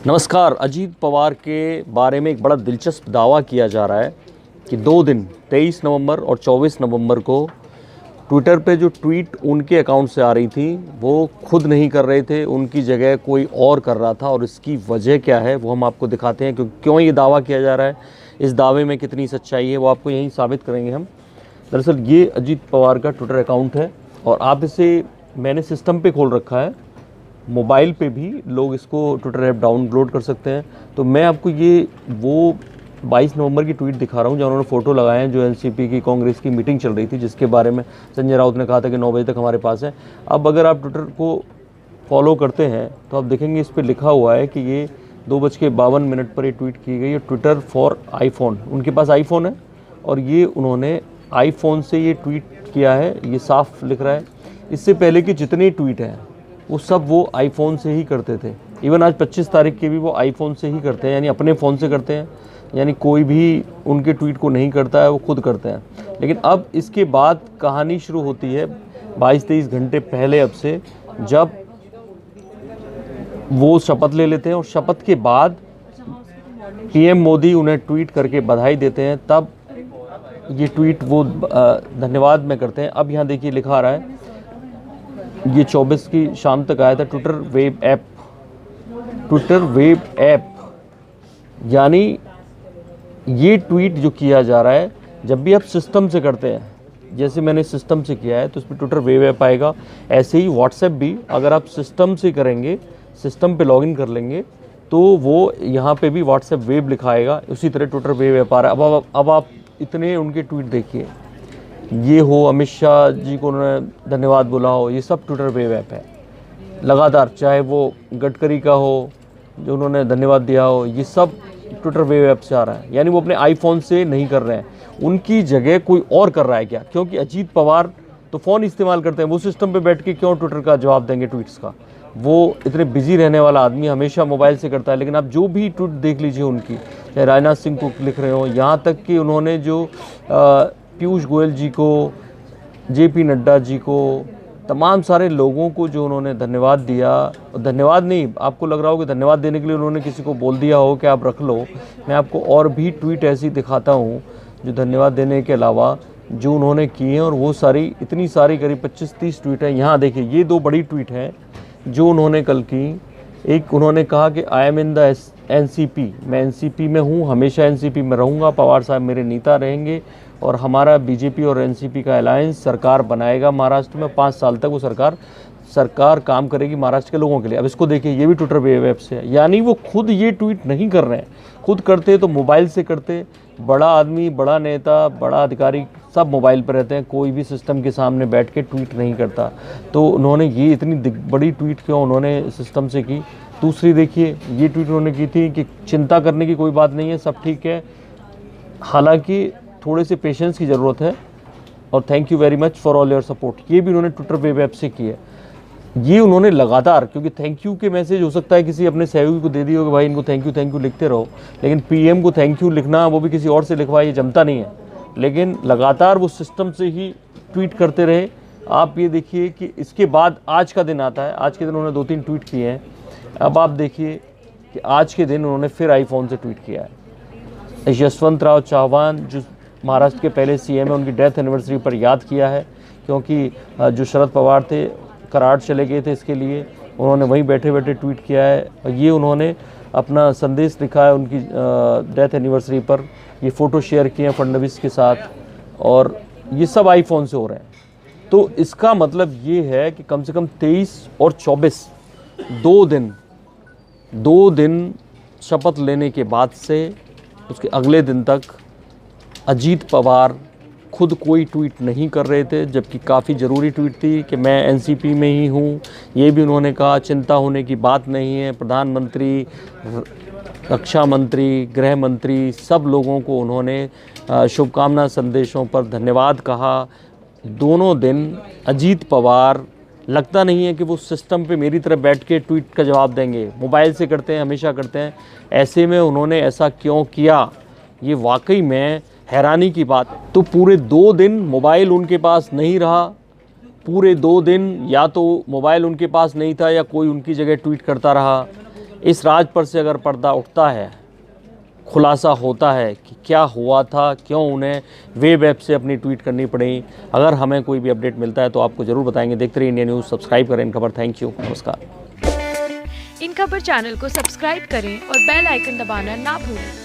नमस्कार। अजीत पवार के बारे में एक बड़ा दिलचस्प दावा किया जा रहा है कि 2 दिन 23 नवंबर और 24 नवंबर को ट्विटर पे जो ट्वीट उनके अकाउंट से आ रही थी वो खुद नहीं कर रहे थे, उनकी जगह कोई और कर रहा था। और इसकी वजह क्या है वो हम आपको दिखाते हैं, क्यों ये दावा किया जा रहा है, इस दावे में कितनी सच्चाई है वो आपको यहीं साबित करेंगे हम। दरअसल ये अजीत पवार का ट्विटर अकाउंट है और आप इसे, मैंने सिस्टम पे खोल रखा है, मोबाइल पे भी लोग इसको ट्विटर ऐप डाउनलोड कर सकते हैं। तो मैं आपको ये वो 22 नवंबर की ट्वीट दिखा रहा हूँ जहाँ उन्होंने फ़ोटो लगाए हैं, जो एनसीपी की कांग्रेस की मीटिंग चल रही थी जिसके बारे में संजय राउत ने कहा था कि 9 बजे तक हमारे पास है। अब अगर आप ट्विटर को फॉलो करते हैं तो आप देखेंगे इस पर लिखा हुआ है कि ये 2:52 पर ये ट्वीट की गई है, ट्विटर फॉर आईफोन। उनके पास आईफोन है और ये उन्होंने आईफोन से ये ट्वीट किया है, ये साफ लिख रहा है। इससे पहले कि जितने ट्वीट हैं वो सब वो आईफोन से ही करते थे। इवन आज 25 तारीख के भी वो आईफोन से ही करते हैं, यानी अपने फ़ोन से करते हैं, यानी कोई भी उनके ट्वीट को नहीं करता है, वो खुद करते हैं। लेकिन अब इसके बाद कहानी शुरू होती है 22-23 घंटे पहले, अब से, जब वो शपथ ले लेते हैं और शपथ के बाद पीएम मोदी उन्हें ट्वीट करके बधाई देते हैं, तब ये ट्वीट वो धन्यवाद में करते हैं। अब यहाँ देखिए लिखा आ रहा है, ये 24 की शाम तक आया था, ट्विटर वेब ऐप, यानी ये ट्वीट जो किया जा रहा है जब भी आप सिस्टम से करते हैं, जैसे मैंने सिस्टम से किया है तो उसमें ट्विटर वेब ऐप आएगा। ऐसे ही व्हाट्सएप भी अगर आप सिस्टम से करेंगे, सिस्टम पे लॉगिन कर लेंगे तो वो यहाँ पे भी व्हाट्सएप वेब लिखाएगा। उसी तरह ट्विटर वेब ऐप आ रहा है। अब आप इतने उनके ट्वीट देखिए, ये हो अमित शाह जी को उन्होंने धन्यवाद बोला हो, ये सब ट्विटर वेब ऐप है लगातार। चाहे वो गडकरी का हो जो उन्होंने धन्यवाद दिया हो, ये सब ट्विटर वेब ऐप से आ रहा है। यानी वो अपने आईफोन से नहीं कर रहे हैं, उनकी जगह कोई और कर रहा है क्या? क्योंकि अजीत पवार तो फ़ोन इस्तेमाल करते हैं, वो सिस्टम पे बैठ के क्यों ट्विटर का जवाब देंगे ट्वीट्स का? वो इतने बिजी रहने वाला आदमी हमेशा मोबाइल से करता है। लेकिन आप जो भी ट्वीट देख लीजिए उनकी, चाहे राजनाथ सिंह को लिख रहे हो, यहाँ तक कि उन्होंने जो पीयूष गोयल जी को, जेपी नड्डा जी को, तमाम सारे लोगों को जो उन्होंने धन्यवाद दिया, धन्यवाद नहीं, आपको लग रहा हो कि धन्यवाद देने के लिए उन्होंने किसी को बोल दिया हो कि आप रख लो, मैं आपको और भी ट्वीट ऐसी दिखाता हूँ जो धन्यवाद देने के अलावा जो उन्होंने किए हैं। और वो सारी, इतनी सारी, करीब 25-30 ट्वीट हैं। यहाँ देखिए, ये 2 बड़ी ट्वीट हैं जो उन्होंने कल की। एक उन्होंने कहा कि I am in the NCP, मैं एनसीपी में हूँ, हमेशा एनसीपी में रहूँगा, पवार साहब मेरे नेता रहेंगे और हमारा बीजेपी और एनसीपी का अलायंस सरकार बनाएगा महाराष्ट्र में। 5 साल तक वो सरकार काम करेगी महाराष्ट्र के लोगों के लिए। अब इसको देखिए, ये भी ट्विटर वेब से है, यानी वो खुद ये ट्वीट नहीं कर रहे हैं। खुद करते तो मोबाइल से करते। बड़ा आदमी, बड़ा नेता, बड़ा अधिकारी सब मोबाइल पर रहते हैं, कोई भी सिस्टम के सामने बैठ के ट्वीट नहीं करता। तो उन्होंने ये इतनी बड़ी ट्वीट क्यों उन्होंने सिस्टम से की? दूसरी देखिए, ये ट्वीट उन्होंने की थी कि चिंता करने की कोई बात नहीं है, सब ठीक है, हालांकि थोड़े से पेशेंस की ज़रूरत है, और thank you very much for all your support. ये भी उन्होंने ट्विटर वेब ऐप से की है। ये उन्होंने लगातार, क्योंकि थैंक यू के मैसेज हो सकता है किसी अपने सहयोगी को दे दी हो कि भाई इनको थैंक यू लिखते रहो, लेकिन पीएम को थैंक यू लिखना, वो भी किसी और से लिखवाए, ये जमता नहीं है। लेकिन लगातार वो सिस्टम से ही ट्वीट करते रहे। आप ये देखिए कि इसके बाद आज का दिन आता है, आज के दिन उन्होंने 2-3 ट्वीट किए हैं। अब आप देखिए कि आज के दिन उन्होंने फिर आईफोन से ट्वीट किया है। यशवंतराव चव्हाण जो महाराष्ट्र के पहले सीएम है, उनकी डेथ एनिवर्सरी पर याद किया है, क्योंकि जो शरद पवार थे कराड़ चले गए थे, इसके लिए उन्होंने वहीं बैठे बैठे ट्वीट किया है। और ये उन्होंने अपना संदेश लिखा है उनकी डेथ एनिवर्सरी पर। ये फ़ोटो शेयर किए हैं फडणवीस के साथ, और ये सब आईफोन से हो रहे हैं। तो इसका मतलब ये है कि कम से कम 23 और 24 दो दिन शपथ लेने के बाद से उसके अगले दिन तक अजीत पवार खुद कोई ट्वीट नहीं कर रहे थे, जबकि काफ़ी ज़रूरी ट्वीट थी कि मैं एनसीपी में ही हूँ। ये भी उन्होंने कहा चिंता होने की बात नहीं है। प्रधानमंत्री, रक्षा मंत्री, गृह मंत्री, सब लोगों को उन्होंने शुभकामना संदेशों पर धन्यवाद कहा। दोनों दिन अजीत पवार, लगता नहीं है कि वो सिस्टम पे मेरी तरह बैठ के ट्वीट का जवाब देंगे, मोबाइल से करते हैं, हमेशा करते हैं। ऐसे में उन्होंने ऐसा क्यों किया, ये वाकई में हैरानी की बात। तो पूरे 2 दिन मोबाइल उनके पास नहीं रहा, पूरे 2 दिन या तो मोबाइल उनके पास नहीं था या कोई उनकी जगह ट्वीट करता रहा। इस राज पर से अगर पर्दा उठता है, खुलासा होता है कि क्या हुआ था, क्यों उन्हें वेब ऐप से अपनी ट्वीट करनी पड़ी, अगर हमें कोई भी अपडेट मिलता है तो आपको ज़रूर बताएंगे। देखते रहिए इंडिया न्यूज़, सब्सक्राइब करें इन खबर। थैंक यू, नमस्कार। इन खबर चैनल को सब्सक्राइब करें और बेल आइकन दबाना ना भूलें।